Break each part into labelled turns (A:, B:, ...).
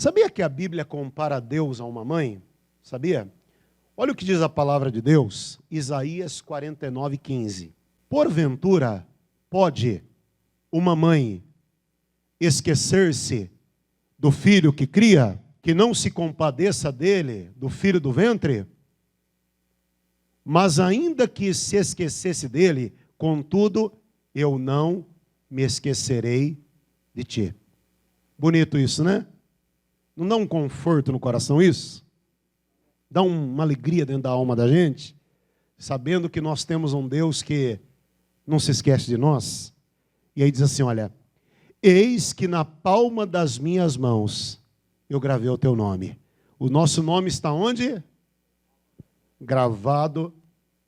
A: Sabia que a Bíblia compara Deus a uma mãe? Sabia? Olha o que diz a palavra de Deus, Isaías 49:15. Porventura, pode uma mãe esquecer-se do filho que cria, que não se compadeça dele, do filho do ventre? Mas ainda que se esquecesse dele, contudo, eu não me esquecerei de ti. Bonito isso, né? Não dá um conforto no coração isso? Dá uma alegria dentro da alma da gente? Sabendo que nós temos um Deus que não se esquece de nós? E aí diz assim, olha, eis que na palma das minhas mãos eu gravei o teu nome. O nosso nome está onde? Gravado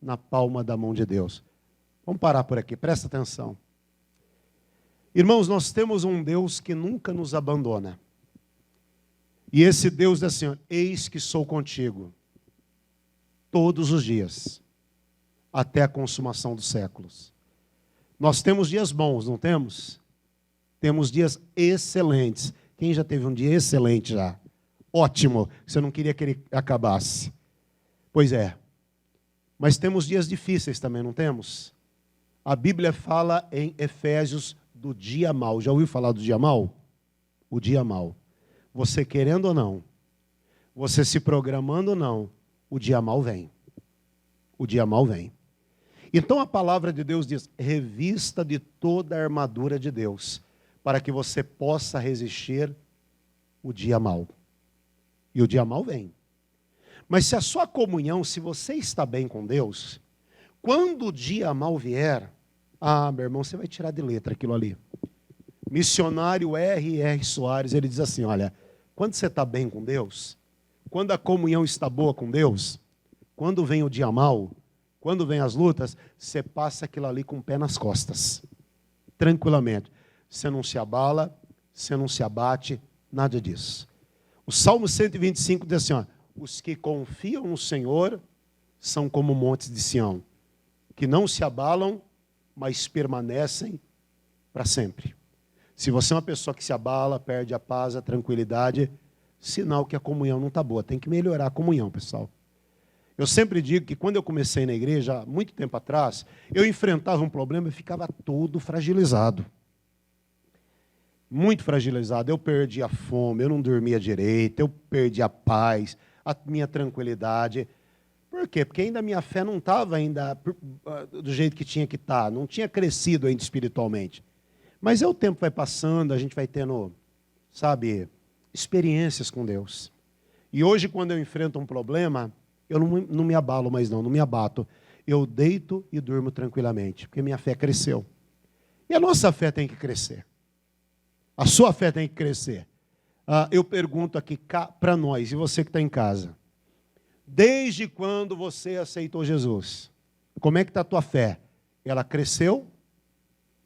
A: na palma da mão de Deus. Vamos parar por aqui, presta atenção. Irmãos, nós temos um Deus que nunca nos abandona. E esse Deus diz assim, eis que sou contigo todos os dias, até a consumação dos séculos. Nós temos dias bons, não temos? Temos dias excelentes. Quem já teve um dia excelente já? Ótimo, você não queria que ele acabasse. Pois é. Mas temos dias difíceis também, não temos? A Bíblia fala em Efésios do dia mau. Já ouviu falar do dia mau? O dia mau. Você querendo ou não, você se programando ou não, o dia mau vem. O dia mau vem. Então a palavra de Deus diz, revista de toda a armadura de Deus, para que você possa resistir o dia mau. E o dia mau vem. Mas se a sua comunhão, se você está bem com Deus, quando o dia mau vier, meu irmão, você vai tirar de letra aquilo ali. Missionário R.R. Soares, ele diz assim, olha, quando você está bem com Deus, quando a comunhão está boa com Deus, quando vem o dia mau, quando vem as lutas, você passa aquilo ali com o pé nas costas, tranquilamente. Você não se abala, você não se abate, nada disso. O Salmo 125 diz assim, ó, os que confiam no Senhor são como montes de Sião, que não se abalam, mas permanecem para sempre. Se você é uma pessoa que se abala, perde a paz, a tranquilidade, sinal que a comunhão não está boa. Tem que melhorar a comunhão, pessoal. Eu sempre digo que quando eu comecei na igreja, há muito tempo atrás, eu enfrentava um problema e ficava todo fragilizado. Muito fragilizado. Eu perdi a fome, eu não dormia direito, eu perdi a paz, a minha tranquilidade. Por quê? Porque ainda a minha fé não estava ainda do jeito que tinha que estar, não tinha crescido ainda espiritualmente. Mas o tempo vai passando, a gente vai tendo, sabe, experiências com Deus. E hoje, quando eu enfrento um problema, eu não me abalo mais não me abato. Eu deito e durmo tranquilamente, porque minha fé cresceu. E a nossa fé tem que crescer. A sua fé tem que crescer. Eu pergunto aqui para nós, e você que está em casa, desde quando você aceitou Jesus, como é que está a tua fé? Ela cresceu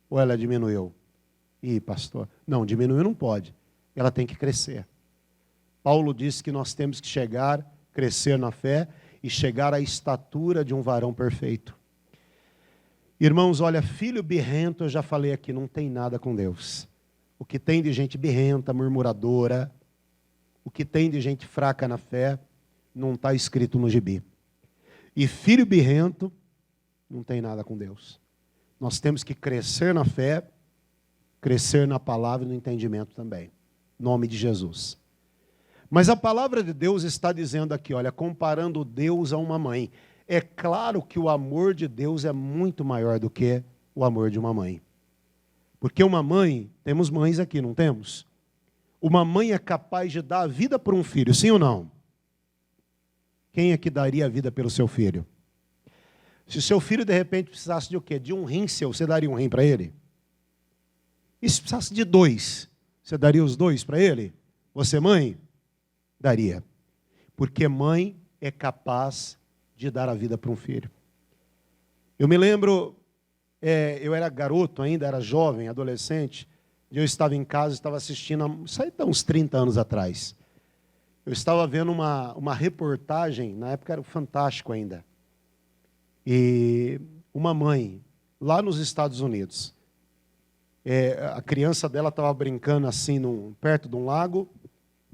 A: ou ela diminuiu? Ih, pastor, não, diminuir não pode. Ela tem que crescer. Paulo disse que nós temos que crescer na fé e chegar à estatura de um varão perfeito. Irmãos, olha, filho birrento, eu já falei aqui, não tem nada com Deus. O que tem de gente birrenta, murmuradora, o que tem de gente fraca na fé, não está escrito no gibi. E filho birrento, não tem nada com Deus. Nós temos que crescer na fé, crescer na palavra e no entendimento também. Em nome de Jesus. Mas a palavra de Deus está dizendo aqui, olha, comparando Deus a uma mãe. É claro que o amor de Deus é muito maior do que o amor de uma mãe. Porque uma mãe, temos mães aqui, não temos? Uma mãe é capaz de dar a vida por um filho, sim ou não? Quem é que daria a vida pelo seu filho? Se o seu filho, de repente, precisasse de o quê? De um rim seu, você daria um rim para ele? E se precisasse de 2, você daria os 2 para ele? Você, mãe? Daria. Porque mãe é capaz de dar a vida para um filho. Eu me lembro, eu era garoto ainda, era jovem, adolescente, e eu estava em casa, estava assistindo, isso aí está uns 30 anos atrás. Eu estava vendo uma reportagem, na época era o Fantástico ainda, e uma mãe, lá nos Estados Unidos, a criança dela estava brincando assim, perto de um lago,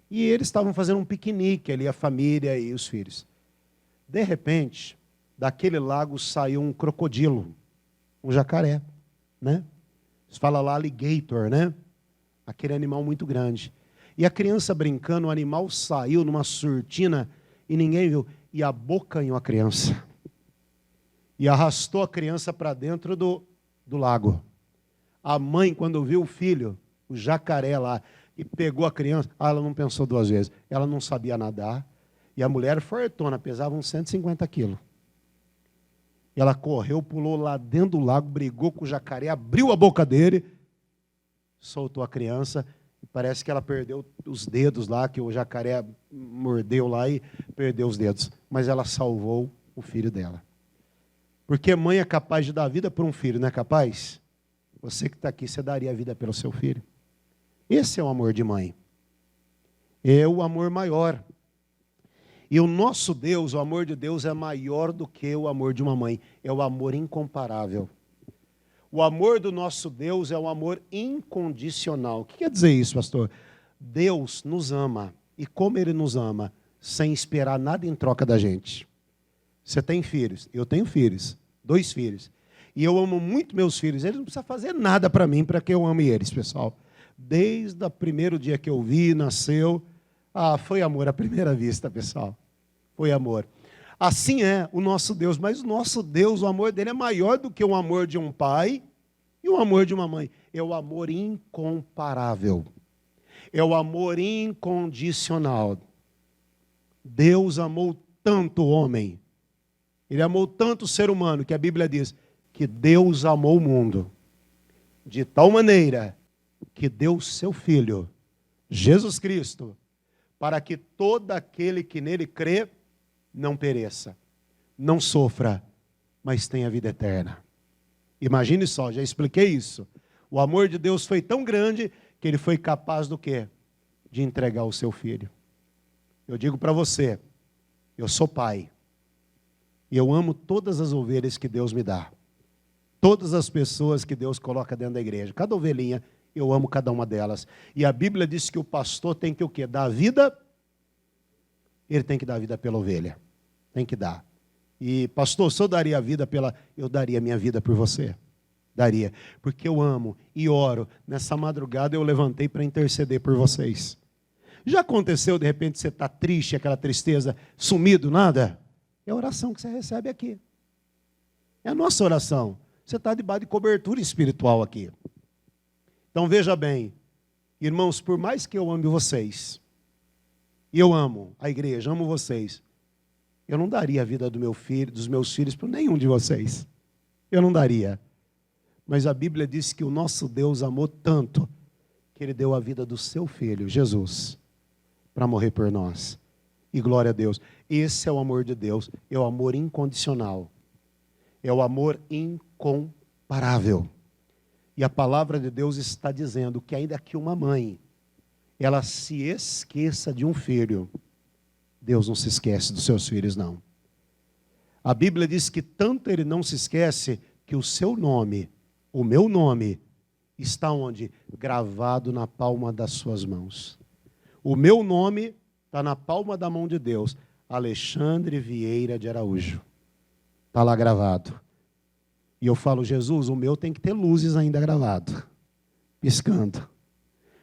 A: E eles estavam fazendo um piquenique ali, a família e os filhos. De repente, daquele lago saiu um crocodilo, um jacaré, né? Se fala lá alligator, né? Aquele animal muito grande. E a criança brincando, o animal saiu numa surtina e ninguém viu. E abocanhou a criança. E arrastou a criança para dentro do lago. A mãe, quando viu o filho, o jacaré lá, e pegou a criança, ela não pensou duas vezes. Ela não sabia nadar. E a mulher fortona, pesava uns 150 quilos. E ela correu, pulou lá dentro do lago, brigou com o jacaré, abriu a boca dele, soltou a criança, e parece que ela perdeu os dedos lá, que o jacaré mordeu lá e perdeu os dedos. Mas ela salvou o filho dela. Porque mãe é capaz de dar a vida por um filho, não é capaz? Você que está aqui, você daria a vida pelo seu filho. Esse é o amor de mãe. É o amor maior. E o nosso Deus, o amor de Deus é maior do que o amor de uma mãe. É o amor incomparável. O amor do nosso Deus é um amor incondicional. O que quer dizer isso, pastor? Deus nos ama. E como Ele nos ama? Sem esperar nada em troca da gente. Você tem filhos? Eu tenho filhos. 2 filhos. E eu amo muito meus filhos. Eles não precisam fazer nada para mim, para que eu ame eles, pessoal. Desde o primeiro dia que eu vi, nasceu. Foi amor à primeira vista, pessoal. Foi amor. Assim é o nosso Deus. Mas o nosso Deus, o amor dele é maior do que o amor de um pai e o amor de uma mãe. É o amor incomparável. É o amor incondicional. Deus amou tanto o homem. Ele amou tanto o ser humano, que a Bíblia diz que Deus amou o mundo de tal maneira que deu seu Filho, Jesus Cristo, para que todo aquele que nele crê não pereça, não sofra, mas tenha vida eterna. Imagine só, já expliquei isso. O amor de Deus foi tão grande que ele foi capaz do quê? De entregar o seu Filho. Eu digo para você, eu sou pai. E eu amo todas as ovelhas que Deus me dá. Todas as pessoas que Deus coloca dentro da igreja. Cada ovelhinha, eu amo cada uma delas. E a Bíblia diz que o pastor tem que o quê? Dar vida. Ele tem que dar vida pela ovelha. Tem que dar. E pastor, se eu daria a vida pela... Eu daria a minha vida por você. Daria. Porque eu amo e oro. Nessa madrugada eu levantei para interceder por vocês. Já aconteceu, de repente, você está triste, aquela tristeza, sumido, nada? É a oração que você recebe aqui. É a nossa oração. Você está debaixo de cobertura espiritual aqui. Então veja bem, irmãos, por mais que eu ame vocês, e eu amo a igreja, amo vocês, eu não daria a vida do meu filho, dos meus filhos para nenhum de vocês. Eu não daria. Mas a Bíblia diz que o nosso Deus amou tanto que Ele deu a vida do seu Filho, Jesus, para morrer por nós. E glória a Deus. Esse é o amor de Deus. É o amor incondicional. É o amor incomparável. E a palavra de Deus está dizendo que ainda que uma mãe, ela se esqueça de um filho, Deus não se esquece dos seus filhos, não. A Bíblia diz que tanto Ele não se esquece que o seu nome, o meu nome, está onde? Gravado na palma das suas mãos. O meu nome está na palma da mão de Deus. Alexandre Vieira de Araújo. Está lá gravado. E eu falo, Jesus, o meu tem que ter luzes ainda gravado. Piscando.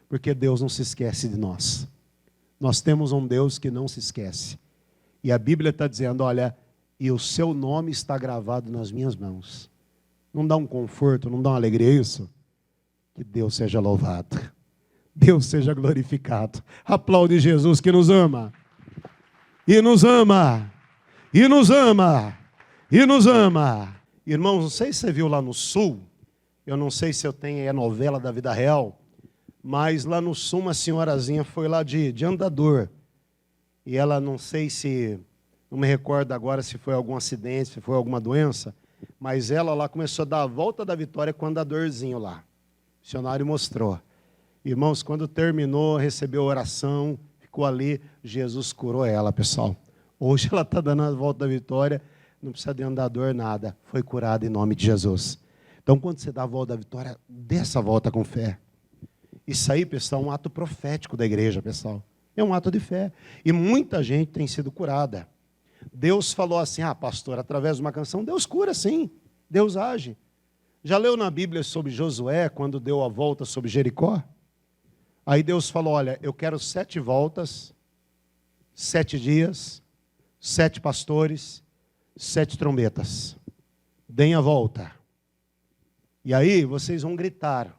A: Porque Deus não se esquece de nós. Nós temos um Deus que não se esquece. E a Bíblia está dizendo, olha, e o seu nome está gravado nas minhas mãos. Não dá um conforto, não dá uma alegria isso? Que Deus seja louvado. Deus seja glorificado. Aplaude Jesus que nos ama. E nos ama. E nos ama. E nos ama. Irmãos, não sei se você viu lá no sul, eu não sei se eu tenho aí a novela da vida real, mas lá no sul uma senhorazinha foi lá de andador. E ela, não sei se, não me recordo agora se foi algum acidente, se foi alguma doença, mas ela lá começou a dar a volta da vitória com o andadorzinho lá. O missionário mostrou. Irmãos, quando terminou, recebeu oração, ficou ali, Jesus curou ela, pessoal. Hoje ela está dando a volta da vitória, não precisa de andador, nada. Foi curada em nome de Jesus. Então, quando você dá a volta da vitória, dê essa volta com fé. Isso aí, pessoal, é um ato profético da igreja, pessoal. É um ato de fé. E muita gente tem sido curada. Deus falou assim, pastor, através de uma canção, Deus cura sim, Deus age. Já leu na Bíblia sobre Josué, quando deu a volta sobre Jericó? Aí Deus falou, olha, eu quero 7 voltas, 7 dias, 7 pastores, 7 trombetas. Deem a volta. E aí vocês vão gritar,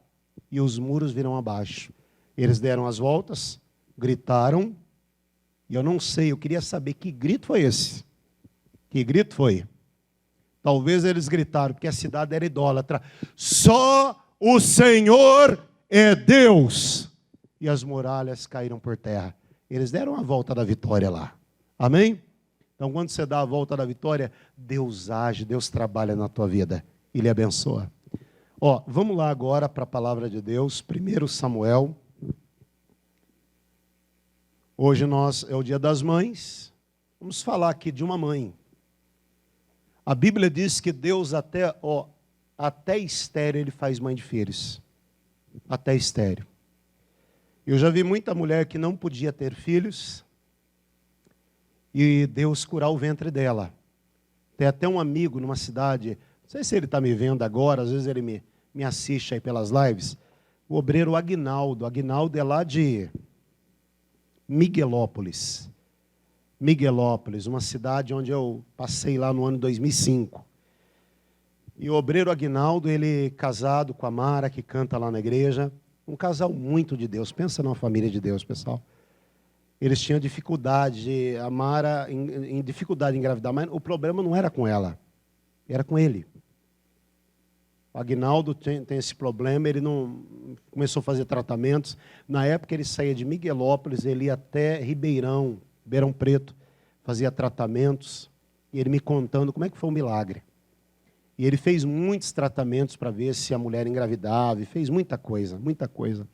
A: e os muros virão abaixo. Eles deram as voltas, gritaram, e eu não sei, eu queria saber que grito foi esse. Que grito foi? Talvez eles gritaram, porque a cidade era idólatra. Só o Senhor é Deus. E as muralhas caíram por terra. Eles deram a volta da vitória lá. Amém? Então, quando você dá a volta da vitória, Deus age, Deus trabalha na tua vida. E Ele abençoa. Vamos lá agora para a palavra de Deus. 1 Samuel. Hoje é o dia das mães. Vamos falar aqui de uma mãe. A Bíblia diz que Deus até estéreo Ele faz mãe de filhos. Até estéreo. Eu já vi muita mulher que não podia ter filhos e Deus curar o ventre dela. Tem até um amigo numa cidade, não sei se ele está me vendo agora, às vezes ele me assiste aí pelas lives, o obreiro Aguinaldo. Aguinaldo é lá de Miguelópolis, uma cidade onde eu passei lá no ano 2005. E o obreiro Aguinaldo, ele casado com a Mara, que canta lá na igreja, um casal muito de Deus. Pensa numa família de Deus, pessoal. Eles tinham dificuldade, a Mara em dificuldade em engravidar, mas o problema não era com ela, era com ele. O Aguinaldo tem esse problema, ele não começou a fazer tratamentos. Na época ele saía de Miguelópolis, ele ia até Ribeirão Preto, fazia tratamentos, e ele me contando como é que foi o milagre. E ele fez muitos tratamentos para ver se a mulher engravidava, e fez muita coisa, muita coisa.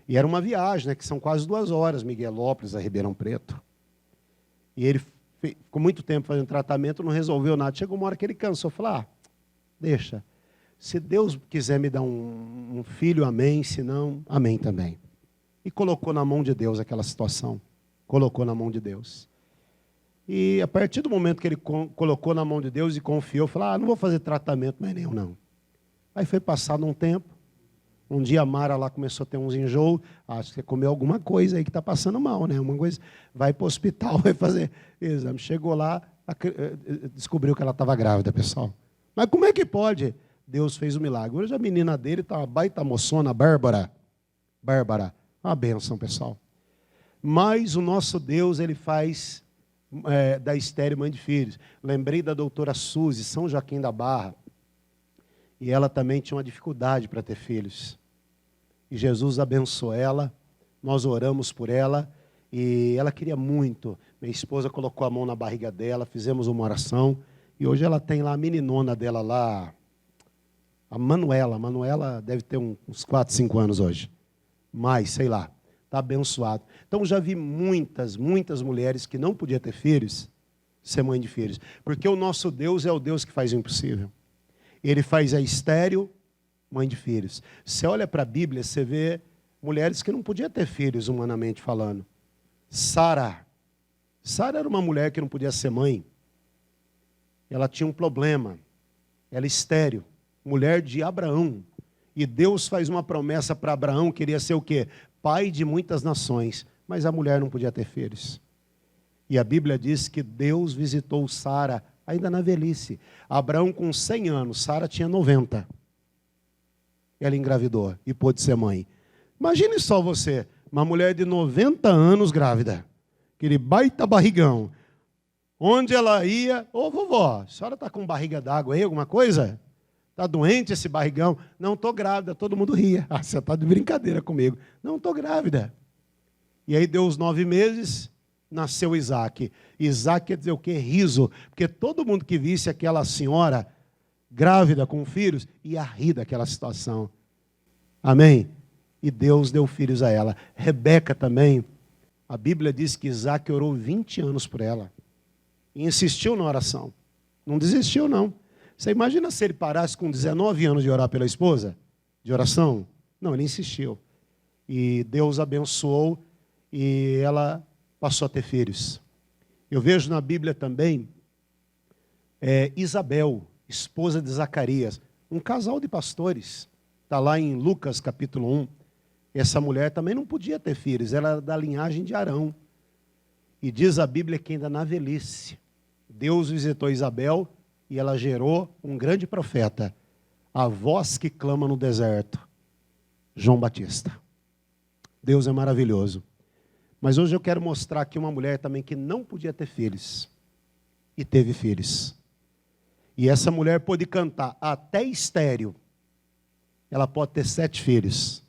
A: E era uma viagem, que são quase 2 horas, Miguelópolis a Ribeirão Preto. E ele ficou muito tempo fazendo tratamento, não resolveu nada. Chegou uma hora que ele cansou, falou, deixa, se Deus quiser me dar um filho, amém, se não, amém também. E colocou na mão de Deus aquela situação, colocou na mão de Deus. E a partir do momento que ele colocou na mão de Deus e confiou, falou, não vou fazer tratamento mais nenhum, não. Aí foi passado um tempo, um dia a Mara lá começou a ter uns enjoos, acho que você comeu alguma coisa aí que está passando mal, né? Uma coisa, vai para o hospital, vai fazer exame. Chegou lá, descobriu que ela estava grávida, pessoal. Mas como é que pode? Deus fez o milagre. Hoje a menina dele está uma baita moçona, Bárbara, uma bênção, pessoal. Mas o nosso Deus, Ele faz da estéreo mãe de filhos. Lembrei da doutora Suzy, São Joaquim da Barra, e ela também tinha uma dificuldade para ter filhos. E Jesus abençoou ela, nós oramos por ela, e ela queria muito. Minha esposa colocou a mão na barriga dela, fizemos uma oração, e hoje ela tem lá a meninona dela lá, a Manuela. A Manuela deve ter uns 4, 5 anos hoje. Mais, sei lá. Está abençoado. Então, já vi muitas mulheres que não podiam ter filhos, ser mãe de filhos. Porque o nosso Deus é o Deus que faz o impossível. Ele faz a estéreo, mãe de filhos. Você olha para a Bíblia, você vê mulheres que não podiam ter filhos, humanamente falando. Sara era uma mulher que não podia ser mãe. Ela tinha um problema. Ela é estéreo. Mulher de Abraão. E Deus faz uma promessa para Abraão, queria ser o quê? Pai de muitas nações, mas a mulher não podia ter filhos. E a Bíblia diz que Deus visitou Sara ainda na velhice. Abraão com 100 anos, Sara tinha 90. Ela engravidou e pôde ser mãe. Imagine só você, uma mulher de 90 anos grávida, aquele baita barrigão. Onde ela ia, vovó, a senhora está com barriga d'água aí, alguma coisa? Está doente esse barrigão? Não, estou grávida. Todo mundo ria. Você está de brincadeira comigo. Não, estou grávida. E aí deu os 9 meses, nasceu Isaac. Isaac quer dizer o quê? Riso. Porque todo mundo que visse aquela senhora grávida com filhos ia rir daquela situação. Amém? E Deus deu filhos a ela. Rebeca também. A Bíblia diz que Isaac orou 20 anos por ela. E insistiu na oração. Não desistiu, não. Você imagina se ele parasse com 19 anos de orar pela esposa? De oração? Não, ele insistiu. E Deus abençoou. e ela passou a ter filhos. Eu vejo na Bíblia também Isabel, esposa de Zacarias, um casal de pastores. Está lá em Lucas capítulo 1. Essa mulher também não podia ter filhos, ela era da linhagem de Arão. E diz a Bíblia que ainda na velhice, Deus visitou Isabel e ela gerou um grande profeta, a voz que clama no deserto, João Batista. Deus é maravilhoso. Mas hoje eu quero mostrar aqui uma mulher também que não podia ter filhos e teve filhos. E essa mulher pôde cantar até estéril. Ela pode ter 7 filhos.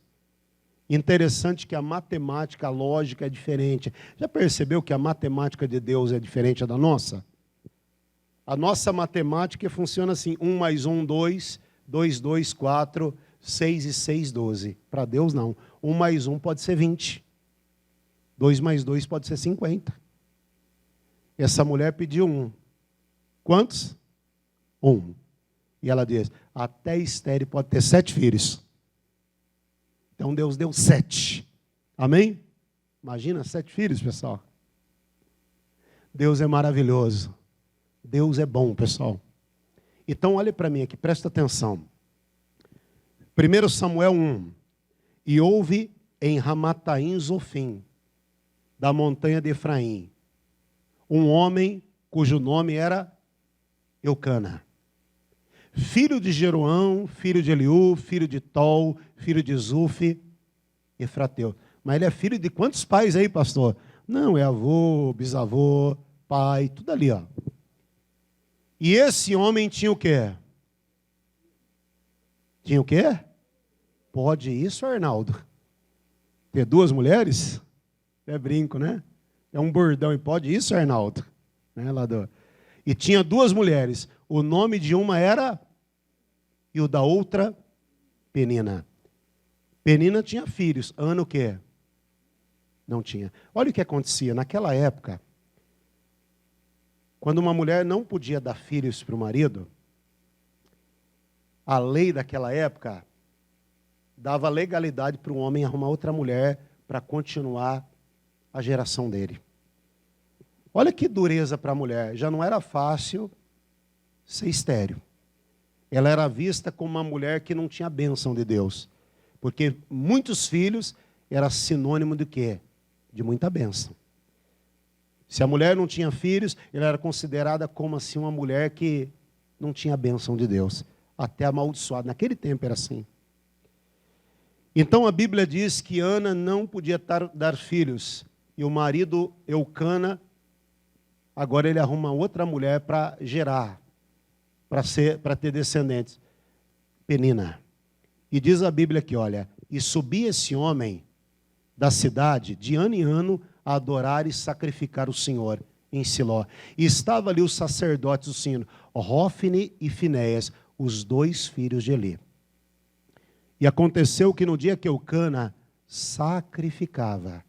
A: Interessante que a matemática, a lógica é diferente. Já percebeu que a matemática de Deus é diferente da nossa? A nossa matemática funciona assim: 1 mais 1, 2, 2, 2, 4, 6 e 6, 12. Para Deus não. 1 mais 1 pode ser 20. 2 mais 2 pode ser 50. Essa mulher pediu 1. Quantos? 1. E ela diz, até estéril pode ter 7 filhos. Então Deus deu 7. Amém? Imagina 7 filhos, pessoal. Deus é maravilhoso. Deus é bom, pessoal. Então olhe para mim aqui, presta atenção. 1 Samuel 1. E houve em Ramataim Zofim, da montanha de Efraim, um homem cujo nome era Eucana, filho de Jeroão, filho de Eliú, filho de Tol, filho de Zufi, Efrateu. Mas ele é filho de quantos pais aí, pastor? Não, é avô, bisavô, pai, tudo ali, ó. E esse homem tinha o quê? Tinha o quê? Pode isso, Arnaldo? Ter 2 mulheres? É brinco, né? É um bordão. E pode isso, Arnaldo? Né, E tinha 2 mulheres. O nome de uma era... E o da outra, Penina. Penina tinha filhos. Ana o quê? Não tinha. Olha o que acontecia. Naquela época, quando uma mulher não podia dar filhos para o marido, a lei daquela época dava legalidade para o homem arrumar outra mulher para continuar a geração dele. Olha que dureza para a mulher. Já não era fácil ser estéril. Ela era vista como uma mulher que não tinha bênção de Deus. Porque muitos filhos era sinônimo de quê? De muita bênção. Se a mulher não tinha filhos, ela era considerada como assim uma mulher que não tinha bênção de Deus. Até amaldiçoada. Naquele tempo era assim. Então a Bíblia diz que Ana não podia dar filhos. E o marido Eucana, agora ele arruma outra mulher para gerar, para ter descendentes. Penina. E diz a Bíblia que, olha, e subia esse homem da cidade de ano em ano a adorar e sacrificar o Senhor em Siló. E estava ali os sacerdotes do Senhor, Rófine e Finéias, os 2 filhos de Eli. E aconteceu que no dia que Eucana sacrificava,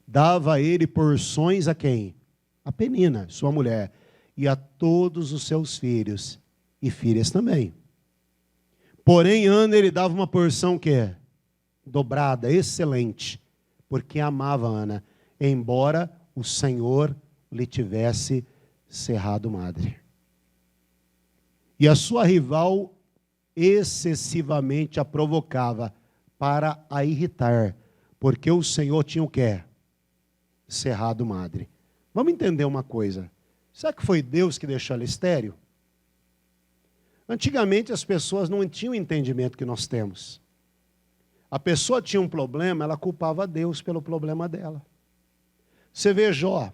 A: dava a ele porções a quem? A Penina, sua mulher, e a todos os seus filhos e filhas também. Porém, Ana ele dava uma porção que é dobrada, excelente, porque amava Ana, embora o Senhor lhe tivesse cerrado madre. E a sua rival excessivamente a provocava para a irritar, porque o Senhor tinha o quê? Cerrado madre. Vamos entender uma coisa. Será que foi Deus que deixou ela estéril? Antigamente as pessoas não tinham o entendimento que nós temos. A pessoa tinha um problema, ela culpava Deus pelo problema dela. Você vê Jó.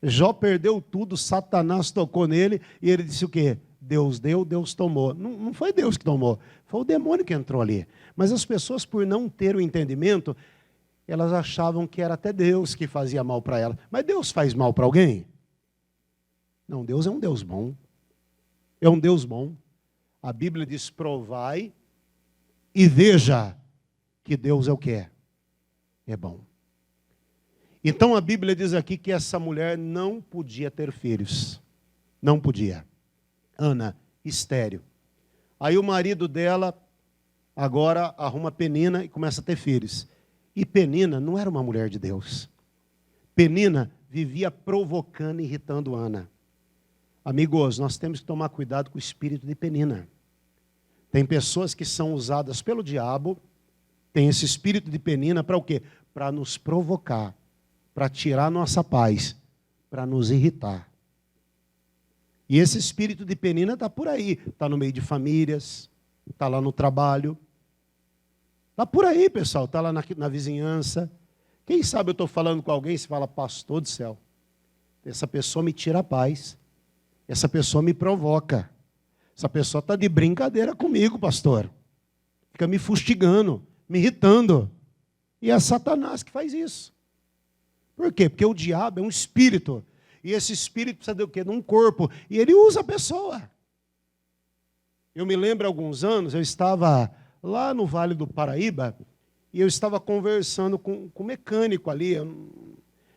A: Jó perdeu tudo, Satanás tocou nele e ele disse o quê? Deus deu, Deus tomou. Não foi Deus que tomou, foi o demônio que entrou ali. Mas as pessoas, por não ter o entendimento, elas achavam que era até Deus que fazia mal para ela. Mas Deus faz mal para alguém? Não, Deus é um Deus bom. É um Deus bom. A Bíblia diz, provai e veja que Deus é o que é. É bom. Então a Bíblia diz aqui que essa mulher não podia ter filhos. Não podia. Ana, estéril. Aí o marido dela agora arruma Penina e começa a ter filhos. E Penina não era uma mulher de Deus. Penina vivia provocando e irritando Ana. Amigos, nós temos que tomar cuidado com o espírito de Penina. Tem pessoas que são usadas pelo diabo, tem esse espírito de Penina para o quê? Para nos provocar, para tirar nossa paz, para nos irritar. E esse espírito de Penina está por aí, está no meio de famílias, está lá no trabalho, está por aí, pessoal, está lá na vizinhança. Quem sabe eu estou falando com alguém e se fala, pastor do céu, essa pessoa me tira a paz, essa pessoa me provoca, essa pessoa está de brincadeira comigo, pastor, fica me fustigando, me irritando. E é Satanás que faz isso. Por quê? Porque o diabo é um espírito. E esse espírito precisa de o quê? De um corpo. E ele usa a pessoa. Eu me lembro, há alguns anos, eu estava lá no Vale do Paraíba, e eu estava conversando com um mecânico ali,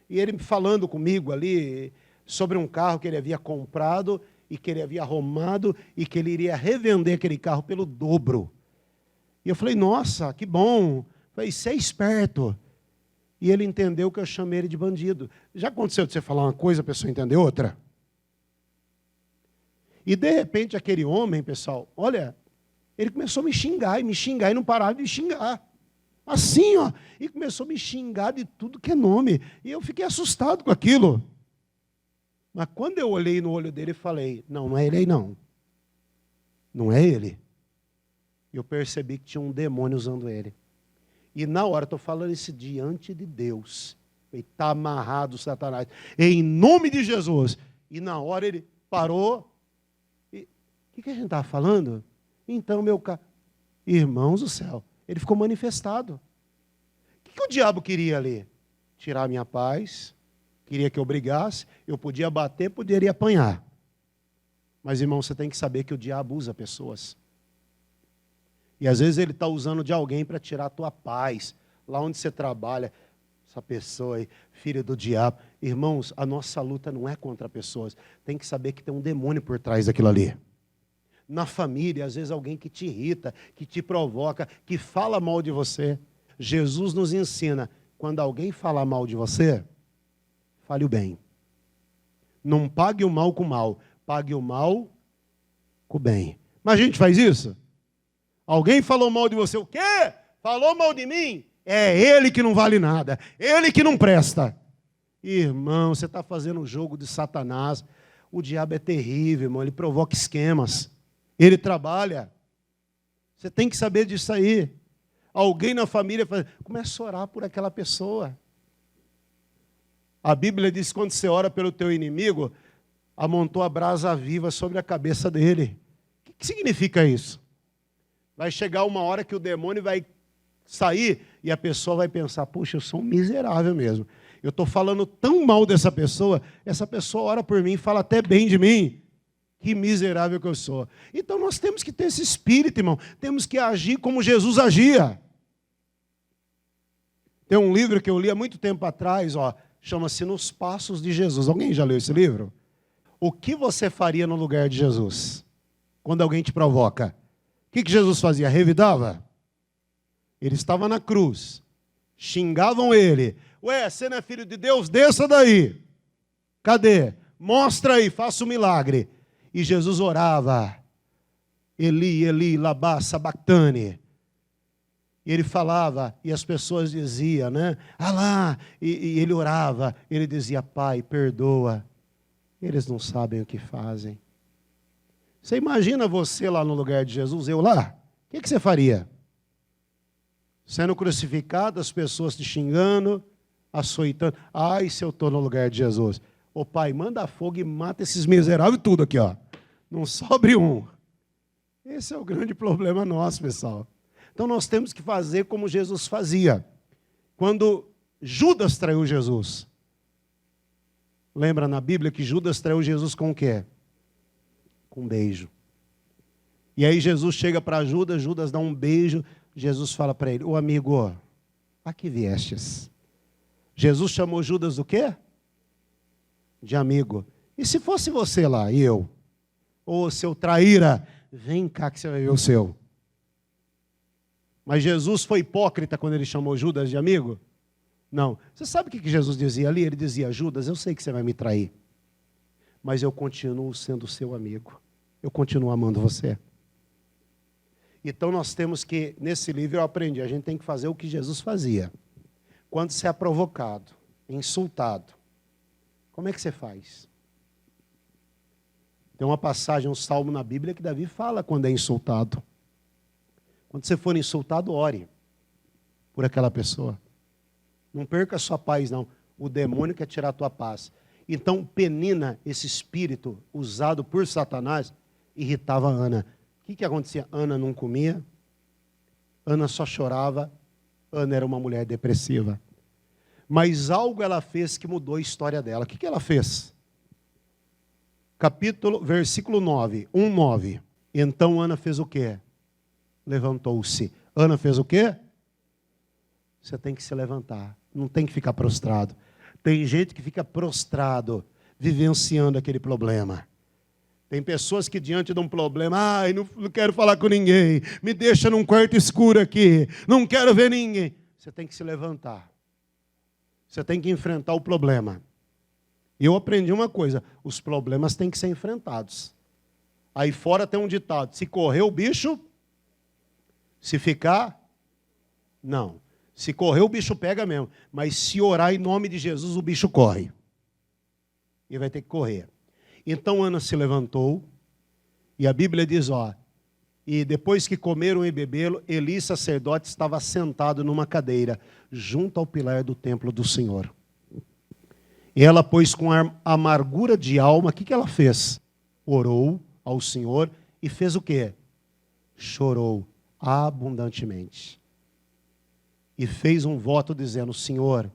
A: e ele falando comigo ali sobre um carro que ele havia comprado, e que ele havia arrumado, e que ele iria revender aquele carro pelo dobro. E eu falei, nossa, que bom. Eu falei, você é esperto. E ele entendeu que eu chamei ele de bandido. Já aconteceu de você falar uma coisa, a pessoa entender outra? E de repente aquele homem, pessoal, olha, ele começou a me xingar e não parava de me xingar. Assim, ó. E começou a me xingar de tudo que é nome. E eu fiquei assustado com aquilo. Mas quando eu olhei no olho dele e falei, não, não é ele aí não. Não é ele. Eu percebi que tinha um demônio usando ele. E na hora, estou falando isso diante de Deus. Ele está amarrado, Satanás. Em nome de Jesus. E na hora ele parou. E o que a gente estava falando? Então, irmãos do céu, ele ficou manifestado. O que o diabo queria ali? Tirar a minha paz. Queria que eu brigasse. Eu podia bater, poderia apanhar. Mas, irmão, você tem que saber que o diabo usa pessoas. E às vezes ele está usando de alguém para tirar a tua paz. Lá onde você trabalha, essa pessoa aí, filho do diabo. Irmãos, a nossa luta não é contra pessoas. Tem que saber que tem um demônio por trás daquilo ali. Na família, às vezes alguém que te irrita, que te provoca, que fala mal de você. Jesus nos ensina, quando alguém fala mal de você, fale o bem. Não pague o mal com o mal, pague o mal com o bem. Mas a gente faz isso? Alguém falou mal de você, o quê? Falou mal de mim? É ele que não vale nada, ele que não presta. Irmão, você está fazendo um jogo de Satanás. O diabo é terrível, irmão, ele provoca esquemas. Ele trabalha. Você tem que saber disso aí. Alguém na família começa a orar por aquela pessoa. A Bíblia diz que quando você ora pelo teu inimigo, amontou a brasa viva sobre a cabeça dele. O que significa isso? Vai chegar uma hora que o demônio vai sair e a pessoa vai pensar, puxa, eu sou um miserável mesmo. Eu estou falando tão mal dessa pessoa, essa pessoa ora por mim, fala até bem de mim. Que miserável que eu sou. Então nós temos que ter esse espírito, irmão. Temos que agir como Jesus agia. Tem um livro que eu li há muito tempo atrás, ó, chama-se Nos Passos de Jesus. Alguém já leu esse livro? O que você faria no lugar de Jesus? Quando alguém te provoca? O que Jesus fazia? Revidava? Ele estava na cruz. Xingavam ele. Ué, você não é filho de Deus? Desça daí. Cadê? Mostra aí, faça um milagre. E Jesus orava. Eli, Eli, labá, sabactane. E ele falava, e as pessoas diziam, né? Ah lá, e ele orava. Ele dizia, Pai, perdoa. Eles não sabem o que fazem. Você imagina você lá no lugar de Jesus, eu lá? O que você faria? Sendo crucificado, as pessoas te xingando, açoitando. Ai, se eu estou no lugar de Jesus. Ô Pai, manda fogo e mata esses miseráveis tudo aqui, ó. Não sobre um. Esse é o grande problema nosso, pessoal. Então nós temos que fazer como Jesus fazia. Quando Judas traiu Jesus. Lembra na Bíblia que Judas traiu Jesus com o quê? Com um beijo. E aí Jesus chega para Judas, Judas dá um beijo, Jesus fala para ele, ô amigo, a que viestes? Jesus chamou Judas do quê? De amigo. E se fosse você lá, e eu? Ô seu traíra, vem cá que você vai ver o seu. Mas Jesus foi hipócrita quando ele chamou Judas de amigo? Não. Você sabe o que Jesus dizia ali? Ele dizia: Judas, eu sei que você vai me trair, mas eu continuo sendo seu amigo. Eu continuo amando você. Então nós temos que, nesse livro eu aprendi, a gente tem que fazer o que Jesus fazia. Quando você é provocado, insultado, como é que você faz? Tem uma passagem, um salmo na Bíblia que Davi fala quando é insultado. Quando você for insultado, ore por aquela pessoa. Não perca a sua paz, não. O demônio quer tirar a tua paz. Então, Penina, esse espírito usado por Satanás, irritava Ana. O que acontecia? Ana não comia, Ana só chorava, Ana era uma mulher depressiva. Mas algo ela fez que mudou a história dela. O que ela fez? Versículo 9, 1:9. Então Ana fez o quê? Levantou-se. Ana fez o quê? Você tem que se levantar, não tem que ficar prostrado. Tem gente que fica prostrado, vivenciando aquele problema. Tem pessoas que diante de um problema, não quero falar com ninguém, me deixa num quarto escuro aqui, não quero ver ninguém. Você tem que se levantar. Você tem que enfrentar o problema. E eu aprendi uma coisa, os problemas têm que ser enfrentados. Aí fora tem um ditado, se correr o bicho, se ficar, não. Se correr o bicho pega mesmo, mas se orar em nome de Jesus, o bicho corre. E vai ter que correr. Então Ana se levantou, e a Bíblia diz, e depois que comeram e beberam, Eli, sacerdote, estava sentado numa cadeira, junto ao pilar do templo do Senhor. E ela, pois, com amargura de alma, o que ela fez? Orou ao Senhor e fez o quê? Chorou abundantemente. E fez um voto dizendo, Senhor,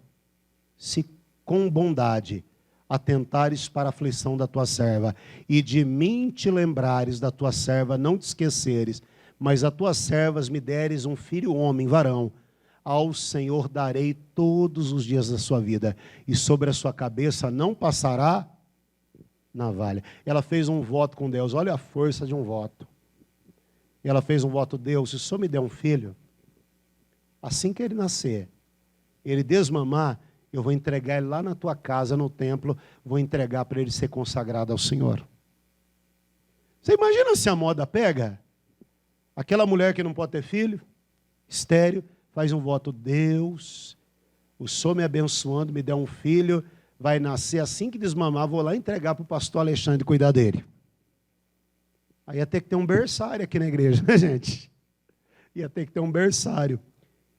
A: se com bondade atentares para a aflição da tua serva, e de mim te lembrares da tua serva, não te esqueceres, mas a tuas servas me deres um filho homem, varão, ao Senhor darei todos os dias da sua vida, e sobre a sua cabeça não passará navalha. Ela fez um voto com Deus, olha a força de um voto. Ela fez um voto, Deus, se o Senhor me der um filho, assim que ele nascer, ele desmamar, eu vou entregar ele lá na tua casa, no templo, vou entregar para ele ser consagrado ao Senhor. Você imagina se a moda pega? Aquela mulher que não pode ter filho, estéril, faz um voto, Deus, o Senhor me abençoando, me der um filho, vai nascer assim que desmamar, vou lá entregar para o pastor Alexandre cuidar dele. Aí ia ter que ter um berçário aqui na igreja, né, gente? Ia ter que ter um berçário.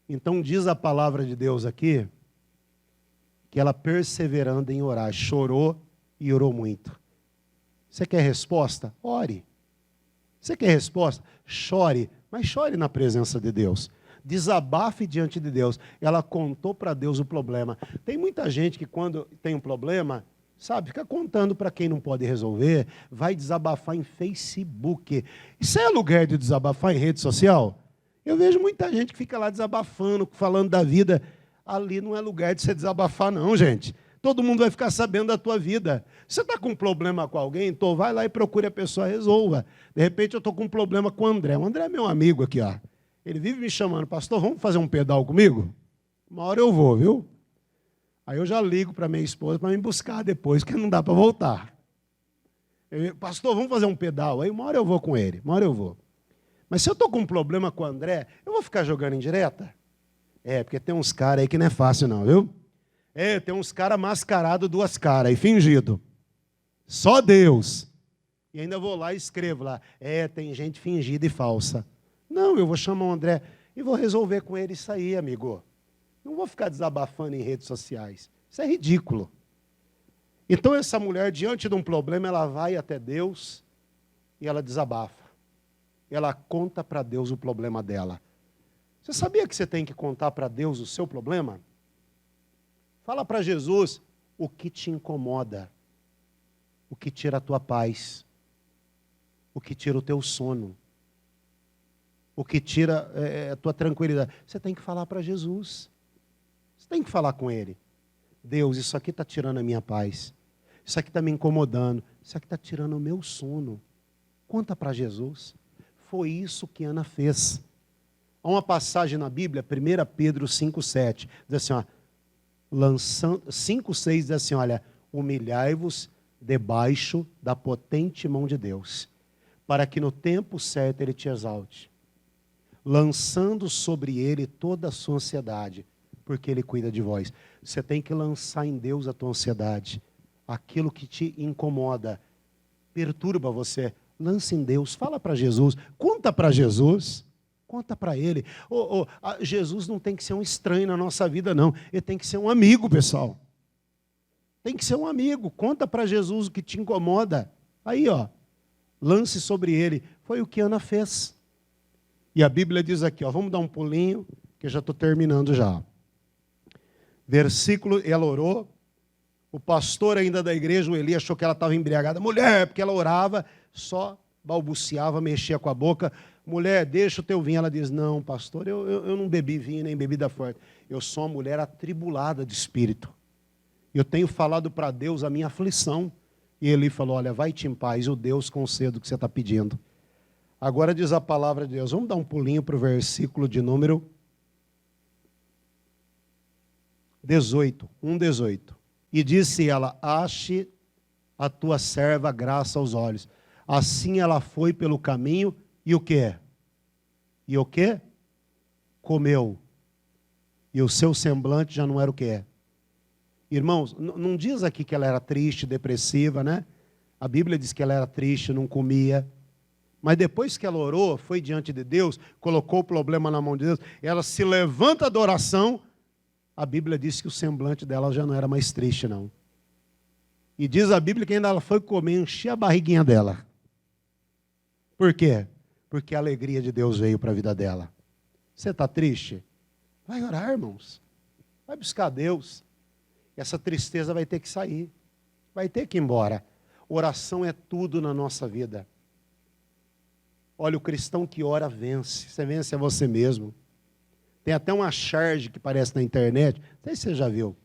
A: Então diz a palavra de Deus aqui, que ela perseverando em orar, chorou e orou muito. Você quer resposta? Ore. Você quer resposta? Chore, mas chore na presença de Deus. Desabafe diante de Deus. Ela contou para Deus o problema. Tem muita gente que quando tem um problema, sabe, fica contando para quem não pode resolver, vai desabafar em Facebook. Isso é lugar de desabafar em rede social? Eu vejo muita gente que fica lá desabafando, falando da vida. Ali não é lugar de você desabafar, não, gente. Todo mundo vai ficar sabendo da tua vida. Você está com um problema com alguém, então vai lá e procure a pessoa, resolva. De repente eu estou com um problema com o André. O André é meu amigo aqui, ó. Ele vive me chamando, pastor, vamos fazer um pedal comigo? Uma hora eu vou, viu? Aí eu já ligo para minha esposa para me buscar depois, porque não dá para voltar. Pastor, vamos fazer um pedal? Aí uma hora eu vou com ele, uma hora eu vou. Mas se eu estou com um problema com o André, eu vou ficar jogando indireta? Porque tem uns caras aí que não é fácil não, viu? Tem uns caras mascarados, duas caras, e fingido. Só Deus. E ainda vou lá e escrevo lá, tem gente fingida e falsa. Não, eu vou chamar o André e vou resolver com ele isso aí, amigo. Não vou ficar desabafando em redes sociais. Isso é ridículo. Então essa mulher, diante de um problema, ela vai até Deus e ela desabafa. Ela conta para Deus o problema dela. Você sabia que você tem que contar para Deus o seu problema? Fala para Jesus o que te incomoda, o que tira a tua paz, o que tira o teu sono, o que tira a tua tranquilidade. Você tem que falar para Jesus. Você tem que falar com Ele. Deus, isso aqui está tirando a minha paz. Isso aqui está me incomodando. Isso aqui está tirando o meu sono. Conta para Jesus. Foi isso que Ana fez. Há uma passagem na Bíblia, 1 Pedro 5,7, diz assim, ó, 5,6 diz assim, olha, humilhai-vos debaixo da potente mão de Deus, para que no tempo certo Ele te exalte, lançando sobre Ele toda a sua ansiedade, porque Ele cuida de vós. Você tem que lançar em Deus a tua ansiedade, aquilo que te incomoda, perturba você, lance em Deus, fala para Jesus, conta para Jesus, conta para Ele. Jesus não tem que ser um estranho na nossa vida, não, Ele tem que ser um amigo, pessoal. Tem que ser um amigo, conta para Jesus o que te incomoda. Aí, ó, lance sobre Ele. Foi o que Ana fez. E a Bíblia diz aqui, ó, vamos dar um pulinho, que eu já estou terminando já. Versículo, ela orou, o pastor ainda da igreja, o Eli, achou que ela estava embriagada. Mulher, porque ela orava, só balbuciava, mexia com a boca. Mulher, deixa o teu vinho. Ela diz, não, pastor, eu não bebi vinho, nem bebida forte. Eu sou uma mulher atribulada de espírito. Eu tenho falado para Deus a minha aflição. E Eli falou, olha, vai-te em paz, o Deus conceda o que você está pedindo. Agora diz a palavra de Deus, vamos dar um pulinho para o versículo de número 18, 1:18. E disse ela, ache a tua serva graça aos olhos. Assim ela foi pelo caminho e o quê? E o quê? Comeu. E o seu semblante já não era o quê? Irmãos, não diz aqui que ela era triste, depressiva, né? A Bíblia diz que ela era triste, não comia. Mas depois que ela orou, foi diante de Deus, colocou o problema na mão de Deus, ela se levanta da oração, a Bíblia diz que o semblante dela já não era mais triste, não. E diz a Bíblia que ainda ela foi comer, encher a barriguinha dela. Por quê? Porque a alegria de Deus veio para a vida dela. Você está triste? Vai orar, irmãos. Vai buscar Deus. Essa tristeza vai ter que sair. Vai ter que ir embora. Oração é tudo na nossa vida. Olha, o cristão que ora vence. Você vence a você mesmo. Tem até uma charge que aparece na internet. Não sei se você já viu.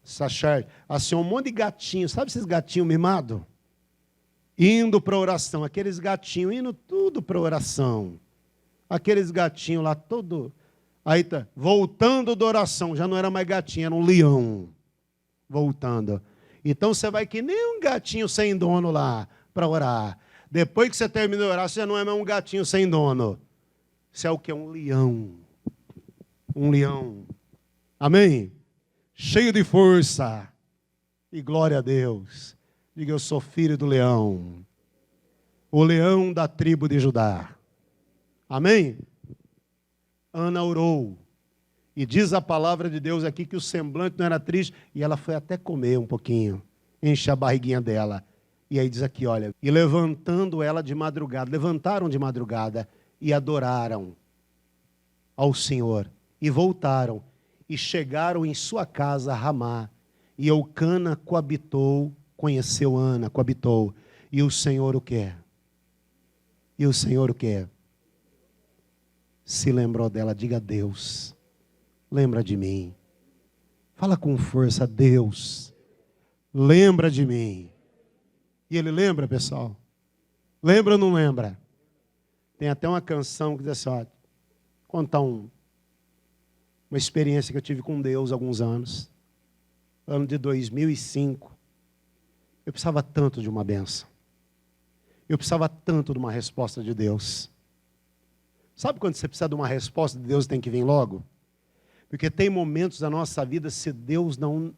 A: Essa charge. Assim, um monte de gatinhos. Sabe esses gatinhos mimados? Indo para a oração. Aqueles gatinhos indo tudo para a oração. Aqueles gatinhos lá, todo... Aí tá, voltando da oração. Já não era mais gatinho, era um leão. Voltando. Então você vai que nem um gatinho sem dono lá para orar. Depois que você termina de orar, você já não é mais um gatinho sem dono. Você é o que? Um leão. Um leão. Amém? Cheio de força. E glória a Deus. Diga, eu sou filho do leão. O leão da tribo de Judá. Amém? Ana orou. E diz a palavra de Deus aqui que o semblante não era triste. E ela foi até comer um pouquinho. Enche a barriguinha dela. E aí diz aqui, olha. E levantando ela de madrugada. Levantaram de madrugada. E adoraram ao Senhor. E voltaram. E chegaram em sua casa, Ramá. E Eucana coabitou. Conheceu Ana, coabitou. E o Senhor o quê? E o Senhor o quê? Se lembrou dela, diga a Deus. Lembra de mim. Fala com força, Deus. Lembra de mim. E ele lembra, pessoal? Lembra ou não lembra? Tem até uma canção que diz assim, ó, contar uma experiência que eu tive com Deus há alguns anos. Ano de 2005. Eu precisava tanto de uma bênção. Eu precisava tanto de uma resposta de Deus. Sabe quando você precisa de uma resposta de Deus, tem que vir logo? Porque tem momentos da nossa vida, se Deus não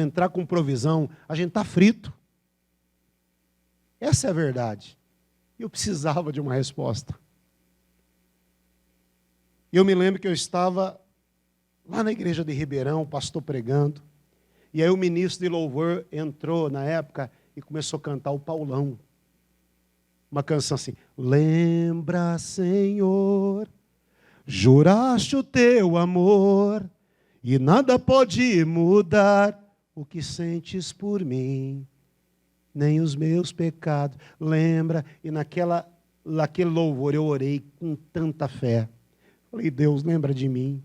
A: entrar com provisão, a gente está frito. Essa é a verdade. Eu precisava de uma resposta. Eu me lembro que eu estava lá na igreja de Ribeirão, o pastor pregando, e aí o ministro de louvor entrou na época e começou a cantar o Paulão. Uma canção assim, lembra, Senhor, juraste o teu amor, e nada pode mudar o que sentes por mim, nem os meus pecados. Lembra, e naquele louvor eu orei com tanta fé. Falei, Deus, lembra de mim.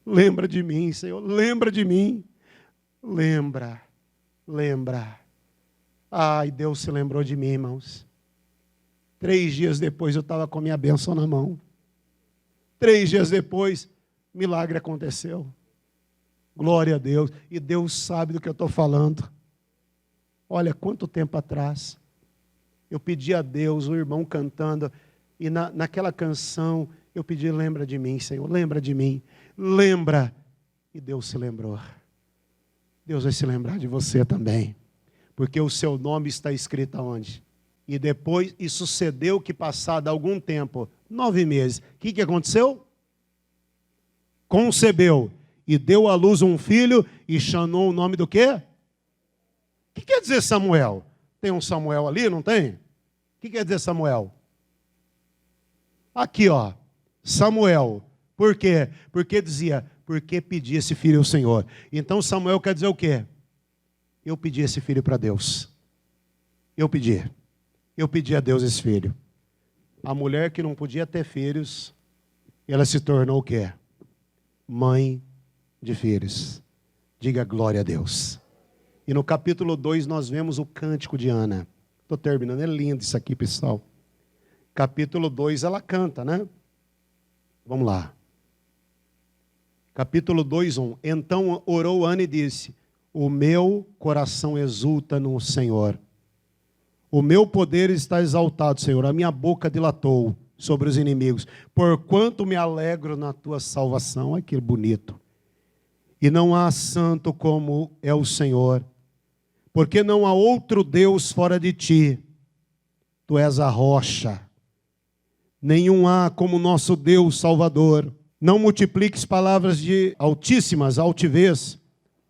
A: Lembra de mim, Senhor, lembra de mim. Lembra, lembra. Ai, Deus se lembrou de mim, irmãos. 3 dias depois eu estava com a minha bênção na mão. 3 dias depois, milagre aconteceu. Glória a Deus. E Deus sabe do que eu estou falando. Olha, quanto tempo atrás, eu pedi a Deus, o irmão cantando, e naquela canção, eu pedi, lembra de mim, Senhor, lembra de mim, lembra. E Deus se lembrou. Deus vai se lembrar de você também. Porque o seu nome está escrito aonde? E depois, e sucedeu que passado algum tempo, 9 meses, o que aconteceu? Concebeu e deu à luz um filho e chamou o nome do quê? O que quer dizer Samuel? Tem um Samuel ali, não tem? O que quer dizer Samuel? Aqui, ó, Samuel. Por quê? Porque dizia, porque pedi esse filho ao Senhor. Então Samuel quer dizer o quê? Eu pedi esse filho para Deus. Eu pedi a Deus esse filho. A mulher que não podia ter filhos, ela se tornou o quê? Mãe de filhos. Diga glória a Deus. E no capítulo 2 nós vemos o cântico de Ana. Estou terminando, é lindo isso aqui, pessoal. Capítulo 2 ela canta, né? Vamos lá. Capítulo 2, 1. Então orou Ana e disse, o meu coração exulta no Senhor. O meu poder está exaltado, Senhor. A minha boca dilatou sobre os inimigos. Porquanto me alegro na tua salvação. Olha que bonito. E não há santo como é o Senhor. Porque não há outro Deus fora de ti. Tu és a rocha. Nenhum há como nosso Deus Salvador. Não multipliques palavras de altíssimas altivez,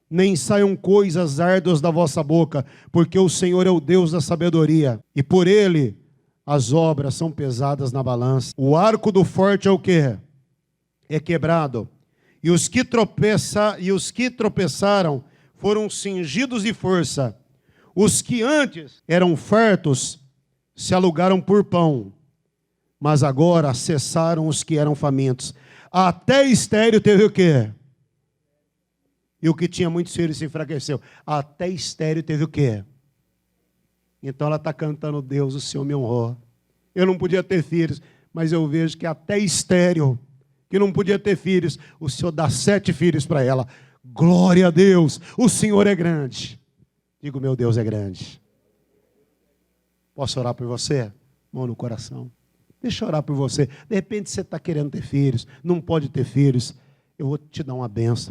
A: nem saiam coisas árduas da vossa boca, porque o Senhor é o Deus da sabedoria, e por ele as obras são pesadas na balança. O arco do forte é o quê? É quebrado, e os que tropeçaram foram cingidos de força. Os que antes eram fartos se alugaram por pão, mas agora cessaram os que eram famintos. Até estéril teve o quê? E o que tinha muitos filhos se enfraqueceu. Até estéril teve o quê? Então ela está cantando, Deus, o Senhor me honrou. Eu não podia ter filhos, mas eu vejo que até estéril, que não podia ter filhos, o Senhor dá 7 filhos para ela. Glória a Deus, o Senhor é grande. Digo, meu Deus é grande. Posso orar por você? Mão no coração. Deixa eu orar por você. De repente você está querendo ter filhos, não pode ter filhos. Eu vou te dar uma bênção.